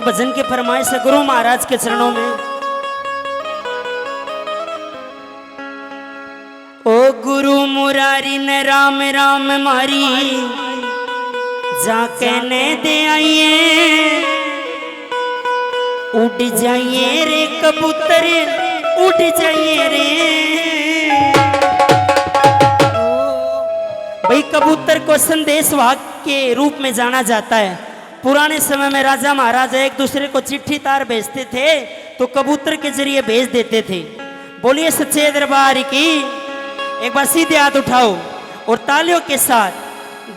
भजन की फरमाइश है गुरु महाराज के चरणों में। ओ गुरु मुरारी ने राम राम मारी जा कहने दे आइए, उड़ जाइए रे कबूतर उड़ जाइए रे। भाई कबूतर को संदेश वाहक के रूप में जाना जाता है। पुराने समय में राजा महाराजा एक दूसरे को चिट्ठी तार भेजते थे तो कबूतर के जरिए भेज देते थे। बोलिए सच्चे दरबार की। एक बार सीधे हाथ उठाओ और तालियों के साथ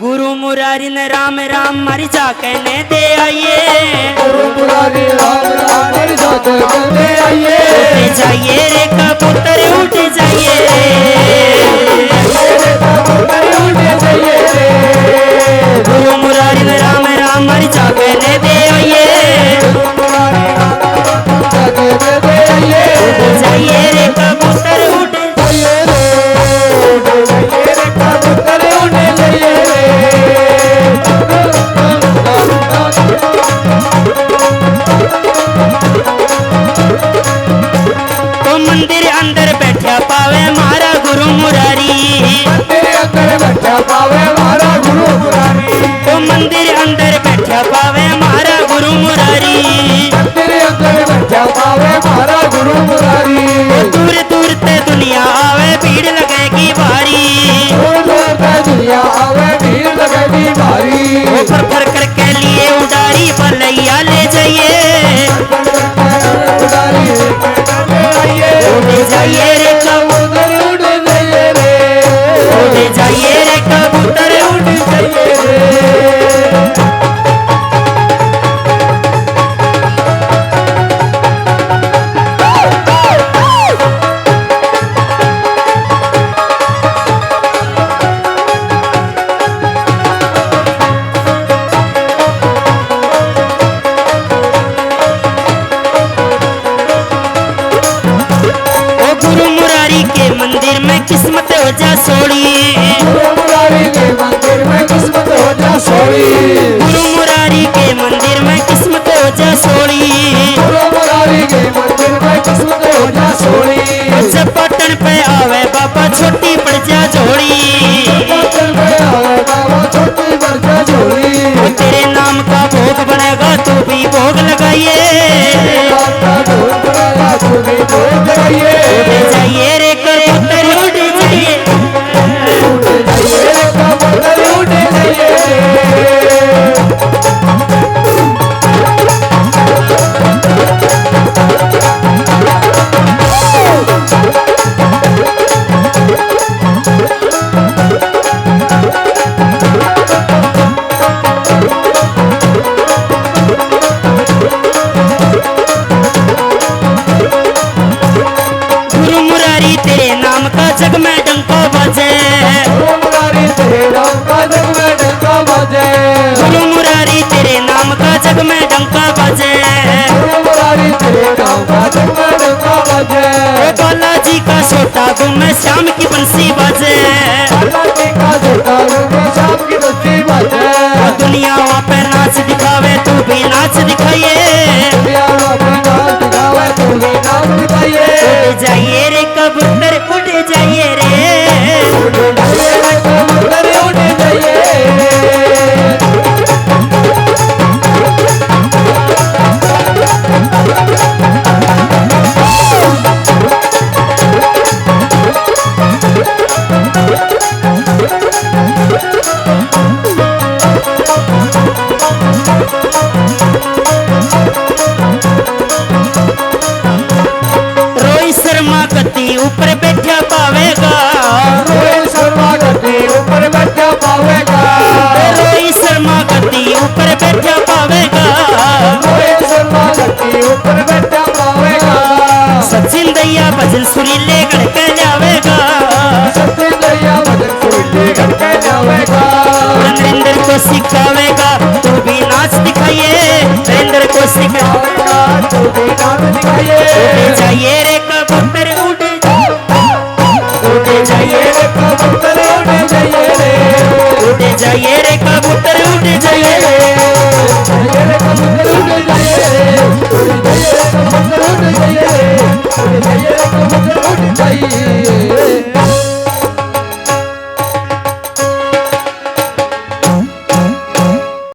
गुरु मुरारी ने राम राम मारी जा कहने दे आइए, गुरु मुरारी राम राम मारी जा कहने दे आइए। उठ जाइए रे कबूतर उठ जाइए रे, गुरु मुरारी ने राम राम मारी जा कहने दे आइए, उठ जाइए रे कबूतर उठ जाइए रे। तो मंदिर अंदर बैठा पावे मारा गुरु मुरारी, मंदिर अंदर बैठा पावे मारा गुरु मुरारी। तो मंदिर अंदर बैठा पावे मारा गुरु मुरारी, मंदिर अंदर बैठा पावे मारा गुरु मुरारी। दूर दूर ते दुनिया आवे भीड़ लगेगी भारी, दूर दूर से दुनिया आवे भीड़ लगेगी भारी। ऊपर फर करके लिए उडारी बलैया ले जाइए, उड़ जाइए रे कबूतर उड़ जाइए रे, उड़ जाइए रे कबूतर उड़ जाइए रे। मंदिर में किस्मत हो जा सोड़ी, गुरु मुरारी के मंदिर में किस्मत हो जा सोड़ी। गुरु मुरारी के मंदिर में किस्मत हो जा सोड़ी, गुरु मुरारी के मंदिर में किस्मत हो जा सोड़ी। जब पटन पे आवे बाबा छोटी पड़ जा झोड़ी, पटन पे आवे बाबा छोटी पड़ जा झोड़ी। तेरे नाम का भोग बनेगा तू भी भोग लगाइए, तू भी भोग लगाइए। उड़ जाइए रे कबूतर उड़ जाइए, उड़ जाइए रे कबूतर उड़ जाइए रे। गुरु मुरारी तेरे नाम का जग में डंका बजे, गुरु मुरारी तेरे नाम का जग में डंका बजे। गुरु मुरारी तेरे नाम का जग में डंका बजे, गुरु मुरारी तेरे नाम का जग में डंका बजे। बालाजी का छोटा में श्याम की बंसी बजे, बालाजी का छोटा में श्याम की बंसी बजे। दुनिया वहाँ पे नाच दिखावे तू भी नाच दिखाइए, दुनिया में नाच दिखावे तू भी नाच दिखाइए। उड़ जाइए रे कबूतर उड़ जाइए रे, उड़ जाइए रे कबूतर उड़ जाइए रे। रोहित शर्मा गति ऊपर बैठा पावेगा, रोहित शर्मा गद्दी ऊपर बैठा पावेगा। रोहित शर्मा गति ऊपर बैठा पावेगा, रोहित शर्मा गद्दी ऊपर बैठा पावेगा। सचिन दैया भजन सुरीले गढ़के जावेगा, सचिन दैया भजन सुरीले गढ़के जावेगा। नरेंद्र को सिखावेगा तू भी नाच दिखाइए, नरेंद्र को सिखावेगा तू भी नाच दिखाइए। उड़ जाइए रे कबूतर उड़ जाइए रे कबूतर उड़ जाइए रे। उड़ जाइए रे कबूतर उड़ जाइए रे।